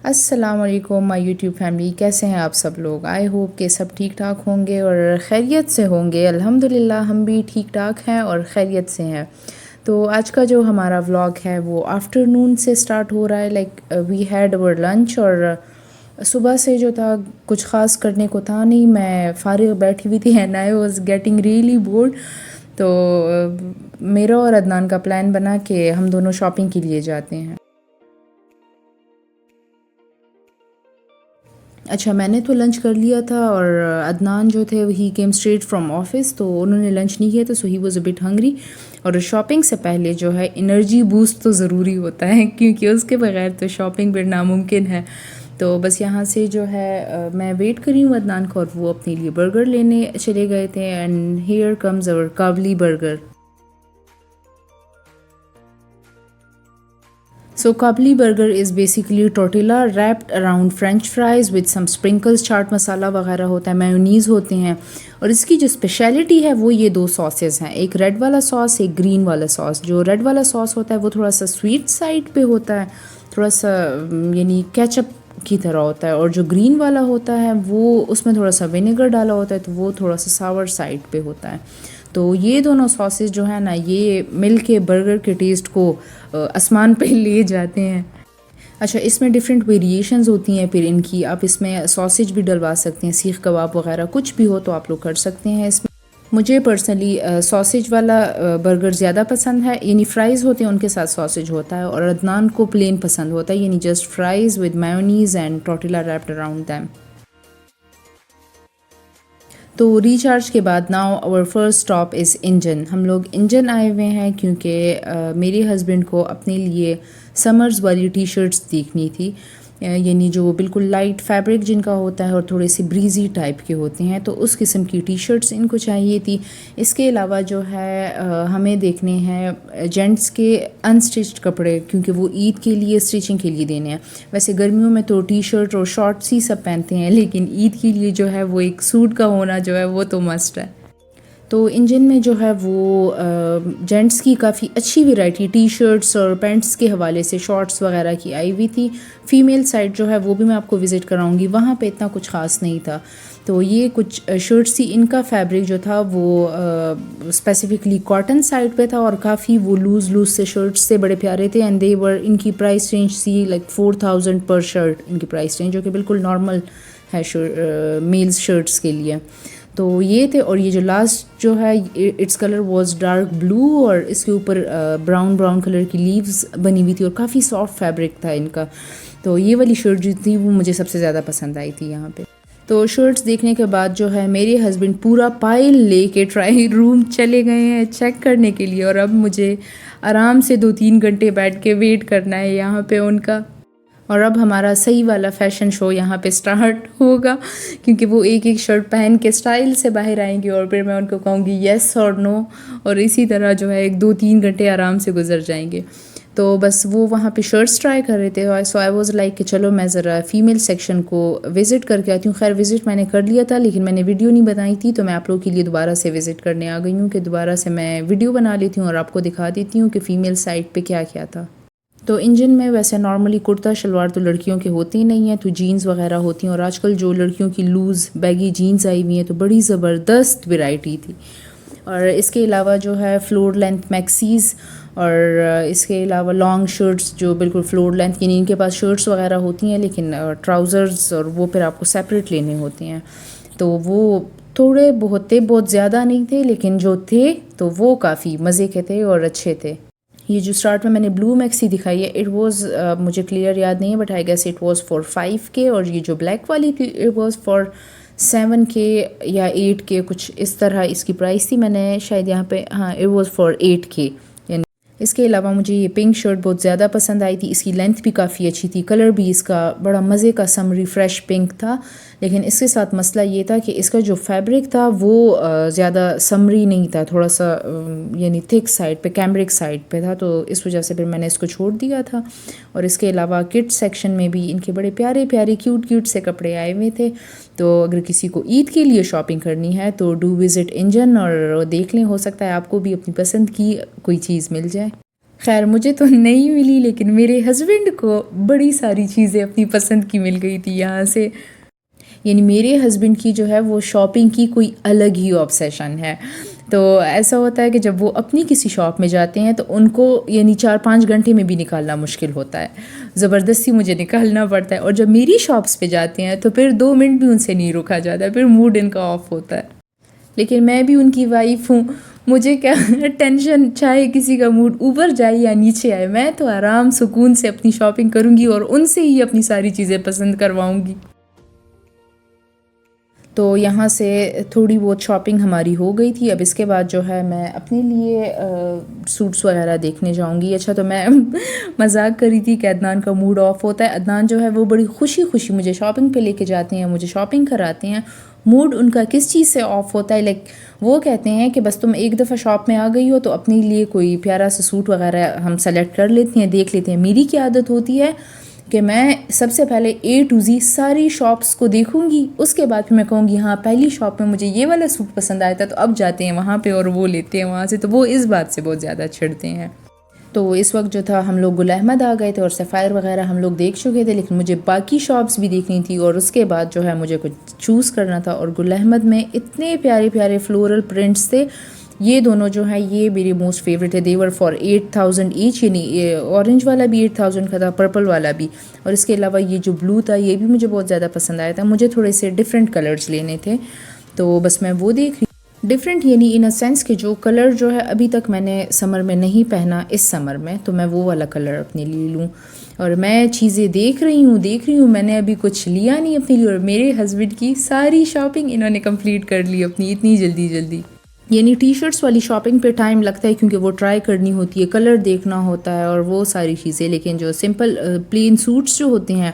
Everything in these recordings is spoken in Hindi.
अस्सलाम वालेकुम माय यूट्यूब फैमिली, कैसे हैं आप सब लोग। आई होप कि सब ठीक ठाक होंगे और खैरियत से होंगे। अल्हम्दुलिल्लाह हम भी ठीक ठाक हैं और खैरियत से हैं। तो आज का जो हमारा व्लॉग है वो आफ्टरनून से स्टार्ट हो रहा है। Like we had our lunch और सुबह से जो था कुछ ख़ास करने को था नहीं, मैं फ़ारिग बैठी हुई थी and I was getting really bored. तो मेरा और अदनान का प्लान बना कि हम दोनों शॉपिंग के लिए जाते हैं। अच्छा, मैंने तो लंच कर लिया था और अदनान जो थे ही केम स्ट्रेट फ्रॉम ऑफिस, तो उन्होंने लंच नहीं किया था, so he was a bit hungry. और शॉपिंग से पहले जो है एनर्जी बूस्ट तो ज़रूरी होता है क्योंकि उसके बगैर तो शॉपिंग फिर नामुमकिन है। तो बस यहाँ से जो है मैं वेट कर रही हूँ अदनान को और वो अपने लिए बर्गर लेने चले गए थे। And here comes our Kabli burger. So Kabli burger is basically tortilla wrapped around French fries with some sprinkles, chaat masala वगैरह होता है, मेयोनीज़ होते हैं। और इसकी जो स्पेशलिटी है वो ये दो सॉसेस हैं, एक रेड वाला सॉस, एक ग्रीन वाला सॉस। जो रेड वाला सॉस होता है वो थोड़ा सा स्वीट साइड पे होता है, थोड़ा सा यानी केचप की तरह होता है। और जो ग्रीन वाला होता है वो उसमें थोड़ा सा विनेगर डाला होता है, तो वो थोड़ा सा सावर साइड पे होता है। तो ये दोनों सॉसेस जो है ना, ये मिल के बर्गर के टेस्ट को आसमान पे ले जाते हैं। अच्छा, इसमें डिफरेंट वेरिएशंस होती हैं फिर इनकी। आप इसमें सॉसेज भी डलवा सकते हैं, सीख कबाब वगैरह कुछ भी हो तो आप लोग कर सकते हैं इसमें। मुझे पर्सनली सॉसेज वाला बर्गर ज़्यादा पसंद है, यानी फ़्राइज़ होते हैं उनके साथ सॉसेज होता है। और अदनान को प्लेन पसंद होता है, यानी just fries with mayonnaise and tortilla wrapped around them. तो रिचार्ज के बाद now our first stop is engine. हम लोग इंजन आए हुए हैं क्योंकि मेरे हस्बैंड को अपने लिए समर्स वाली टी शर्ट्स देखनी थी, यानी जो बिल्कुल लाइट फैब्रिक जिनका होता है और थोड़े से ब्रीजी टाइप के होते हैं, तो उस किस्म की टी शर्ट्स इनको चाहिए थी। इसके अलावा जो है हमें देखने हैं जेंट्स के अनस्टिच्ड कपड़े, क्योंकि वो ईद के लिए स्टिचिंग के लिए देने हैं। वैसे गर्मियों में तो टी शर्ट और शॉर्ट्स ही सब पहनते हैं, लेकिन ईद के लिए जो है वो एक सूट का होना जो है वो तो मस्ट है। तो इंजन में जो है वो जेंट्स की काफ़ी अच्छी वैरायटी टी शर्ट्स और पैंट्स के हवाले से शॉर्ट्स वगैरह की आई हुई थी। फ़ीमेल साइड जो है वो भी मैं आपको विज़िट कराऊंगी, वहाँ पे इतना कुछ ख़ास नहीं था। तो ये कुछ शर्ट्स थी, इनका फैब्रिक जो था वो स्पेसिफिकली कॉटन साइड पे था और काफ़ी वो लूज़ लूज़ से शर्ट्स से बड़े प्यारे थे। एंड दे वर, इनकी प्राइस रेंज थी लाइक 4000 पर शर्ट, इनकी प्राइस रेंज, जो कि बिल्कुल नॉर्मल है मेल्स शर्ट्स के लिए। तो ये थे। और ये जो लास्ट जो है its colour was dark blue और इसके ऊपर ब्राउन ब्राउन कलर की लीव्स बनी हुई थी और काफ़ी सॉफ्ट फैब्रिक था इनका। तो ये वाली शर्ट जो थी वो मुझे सबसे ज़्यादा पसंद आई थी यहाँ पे। तो शर्ट्स देखने के बाद जो है मेरे हस्बैंड पूरा पाइल लेके ट्राई रूम चले गए हैं चेक करने के लिए, और अब मुझे आराम से 2-3 घंटे बैठ के वेट करना है यहाँ पे उनका। और अब हमारा सही वाला फ़ैशन शो यहाँ पे स्टार्ट होगा, क्योंकि वो एक एक शर्ट पहन के स्टाइल से बाहर आएंगे और फिर मैं उनको कहूँगी येस और नो, और इसी तरह जो है 1-2-3 घंटे आराम से गुजर जाएंगे। तो बस वो वहाँ पे शर्ट्स ट्राई कर रहे थे, सो आई वाज लाइक कि चलो मैं ज़रा फ़ीमेल सेक्शन को विज़िट करके आती हूँ। खैर विज़िट मैंने कर लिया था, लेकिन मैंने वीडियो नहीं बनाई थी, तो मैं आप लोगों के लिए दोबारा से विज़िट करने आ गई हूँ कि दोबारा से मैं वीडियो बना लेती हूँ और आपको दिखा देती हूँ कि फ़ीमेल साइड पे क्या क्या था। तो इंजन में वैसे नॉर्मली कुर्ता शलवार तो लड़कियों के होते ही नहीं हैं, तो जीन्स वगैरह होती हैं। और आजकल जो लड़कियों की लूज़ बैगी जीन्स आई हुई हैं, तो बड़ी ज़बरदस्त वैरायटी थी। और इसके अलावा जो है फ्लोर लेंथ मैक्सीज़ और इसके अलावा लॉन्ग शर्ट्स जो बिल्कुल फ्लोर लेंथ, यानी इनके पास शर्ट्स वगैरह होती हैं लेकिन ट्राउज़र्स और वो फिर आपको सेपरेट लेने होते हैं। तो वो थोड़े बहुत थे, बहुत ज़्यादा नहीं थे, लेकिन जो थे तो वो काफ़ी मज़े के थे और अच्छे थे। ये जो स्टार्ट में मैंने ब्लू मैक्सी दिखाई है, इट वाज मुझे क्लियर याद नहीं है, but I guess it was for 5K। और ये जो ब्लैक वाली थी इट वाज फॉर 7K या 8K, कुछ इस तरह इसकी प्राइस थी। मैंने शायद यहाँ पे, हाँ, इट वाज फॉर 8K। इसके अलावा मुझे ये पिंक शर्ट बहुत ज़्यादा पसंद आई थी, इसकी लेंथ भी काफ़ी अच्छी थी, कलर भी इसका बड़ा मज़े का समरी फ्रेश पिंक था। लेकिन इसके साथ मसला ये था कि इसका जो फैब्रिक था वो ज़्यादा समरी नहीं था, थोड़ा सा यानी थिक साइड पे, कैमरिक साइड पे था, तो इस वजह से फिर मैंने इसको छोड़ दिया था। और इसके अलावा किड्स सेक्शन में भी इनके बड़े प्यारे प्यारे क्यूट क्यूट से कपड़े आए हुए थे। तो अगर किसी को ईद के लिए शॉपिंग करनी है तो डू विज़िट इंजन और देख लें, हो सकता है आपको भी अपनी पसंद की कोई चीज़ मिल जाए। खैर मुझे तो नहीं मिली, लेकिन मेरे हस्बैंड को बड़ी सारी चीज़ें अपनी पसंद की मिल गई थी यहाँ से। यानी मेरे हस्बैंड की जो है वो शॉपिंग की कोई अलग ही ऑब्सेशन है। तो ऐसा होता है कि जब वो अपनी किसी शॉप में जाते हैं तो उनको यानी 4-5 घंटे में भी निकालना मुश्किल होता है, ज़बरदस्ती मुझे निकालना पड़ता है। और जब मेरी शॉप्स पे जाते हैं तो फिर 2 मिनट भी उनसे नहीं रुका जाता, फिर मूड इनका ऑफ होता है। लेकिन मैं भी उनकी वाइफ हूँ, मुझे क्या टेंशन, चाहे किसी का मूड ऊपर जाए या नीचे आए, मैं तो आराम सुकून से अपनी शॉपिंग करूँगी और उनसे ही अपनी सारी चीज़ें पसंद करवाऊँगी। तो यहाँ से थोड़ी बहुत शॉपिंग हमारी हो गई थी। अब इसके बाद जो है मैं अपने लिए सूट्स वगैरह देखने जाऊँगी। अच्छा, तो मैं मजाक करी थी कि अदनान का मूड ऑफ होता है। अदनान जो है वो बड़ी खुशी खुशी मुझे शॉपिंग पे लेके जाते हैं, मुझे शॉपिंग कराते हैं। मूड उनका किस चीज़ से ऑफ होता है, लाइक वो कहते हैं कि बस तुम एक दफ़ा शॉप में आ गई हो तो अपने लिए कोई प्यारा सा सूट वगैरह हम सेलेक्ट कर लेते हैं, देख लेते हैं। मेरी क्या आदत होती है कि मैं सबसे पहले A to Z सारी शॉप्स को देखूंगी, उसके बाद फिर मैं कहूँगी हाँ पहली शॉप में मुझे ये वाला सूट पसंद आया था, तो अब जाते हैं वहाँ पे और वो लेते हैं वहाँ से। तो वो इस बात से बहुत ज़्यादा चिढ़ते हैं। तो इस वक्त जो था हम लोग गुल अहमद आ गए थे और सफ़ायर वगैरह हम लोग देख चुके थे, लेकिन मुझे बाकी शॉप्स भी देखनी थी और उसके बाद जो है मुझे कुछ चूज़ करना था। और गुल अहमद में इतने प्यारे प्यारे फ्लोरल प्रिंट्स थे। ये दोनों जो है ये मेरे मोस्ट फेवरेट है। देवर फॉर 8,000 ईच, यानी ऑरेंज वाला भी 8,000 का था, पर्पल वाला भी। और इसके अलावा ये जो ब्लू था ये भी मुझे बहुत ज़्यादा पसंद आया था। मुझे थोड़े से डिफरेंट कलर्स लेने थे, तो बस मैं वो देख रही। डिफरेंट यानी इन अ सेंस कि जो कलर जो है अभी तक मैंने समर में नहीं पहना इस समर में, तो मैं वो वाला कलर अपने लिए लूँ। और मैं चीज़ें देख रही हूँ, मैंने अभी कुछ लिया नहीं अपने लिए। और मेरे हस्बैंड की सारी शॉपिंग इन्होंने कंप्लीट कर ली अपनी इतनी जल्दी जल्दी। यानी टी शर्ट्स वाली शॉपिंग पे टाइम लगता है क्योंकि वो ट्राई करनी होती है, कलर देखना होता है और वो सारी चीज़ें। लेकिन जो सिंपल प्लेन सूट्स जो होते हैं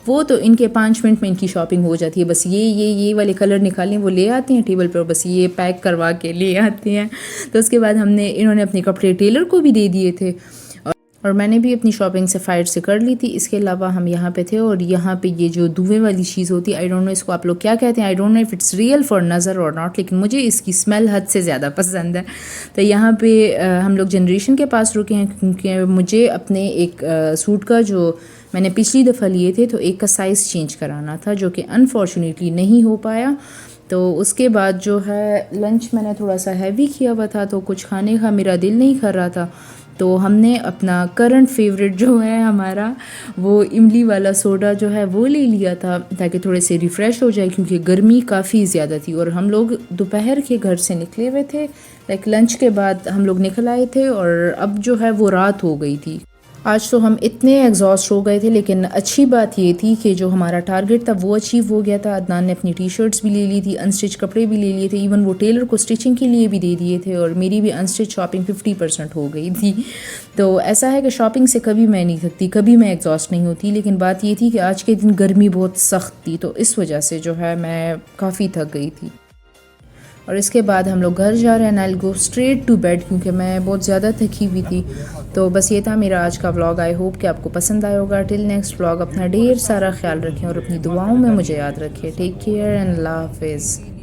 वो तो इनके 5 मिनट में इनकी शॉपिंग हो जाती है। बस ये वाले कलर निकालें, वो ले आते हैं टेबल पर, बस ये पैक करवा के ले आते हैं। तो उसके बाद इन्होंने अपने कपड़े टेलर को भी दे दिए थे और मैंने भी अपनी शॉपिंग सफ़ायर से कर ली थी। इसके अलावा हम यहाँ पे थे और यहाँ पे ये जो धुएं वाली चीज़ होती है, आई डोंट नो इसको आप लोग क्या कहते हैं, I don't know if it's real for नज़र और नॉट, लेकिन मुझे इसकी स्मेल हद से ज़्यादा पसंद है। तो यहाँ पे हम लोग जनरेशन के पास रुके हैं क्योंकि मुझे अपने एक सूट का जो मैंने पिछली दफ़ा लिए थे तो एक का साइज़ चेंज कराना था, जो कि अनफॉर्चुनेटली नहीं हो पाया। तो उसके बाद जो है लंच मैंने थोड़ा सा हैवी किया हुआ था, तो कुछ खाने का मेरा दिल नहीं कर रहा था। तो हमने अपना करंट फेवरेट जो है हमारा वो इमली वाला सोडा जो है वो ले लिया था ताकि थोड़े से रिफ़्रेश हो जाए, क्योंकि गर्मी काफ़ी ज़्यादा थी। और हम लोग दोपहर के घर से निकले हुए थे, लाइक लंच के बाद हम लोग निकल आए थे और अब जो है वो रात हो गई थी। आज तो हम इतने एग्जॉस्ट हो गए थे, लेकिन अच्छी बात ये थी कि जो हमारा टारगेट था वो अचीव हो गया था। अदनान ने अपनी टी शर्ट्स भी ले ली थी, अनस्टिच कपड़े भी ले लिए थे, इवन वो टेलर को स्टिचिंग के लिए भी दे दिए थे और मेरी भी अनस्टिच शॉपिंग 50% हो गई थी। तो ऐसा है कि शॉपिंग से कभी मैं नहीं थकती, कभी मैं एग्जॉस्ट नहीं होती। लेकिन बात ये थी कि आज के दिन गर्मी बहुत सख्त थी, तो इस वजह से जो है मैं काफ़ी थक गई थी। और इसके बाद हम लोग घर जा रहे हैं and I will go straight to bed क्योंकि मैं बहुत ज़्यादा थकी हुई थी। तो बस ये था मेरा आज का व्लॉग। आई होप कि आपको पसंद आया होगा। टिल नेक्स्ट व्लॉग अपना ढेर सारा ख्याल रखें और अपनी दुआओं में मुझे याद रखें। टेक केयर एंड अल्लाह हाफिज़।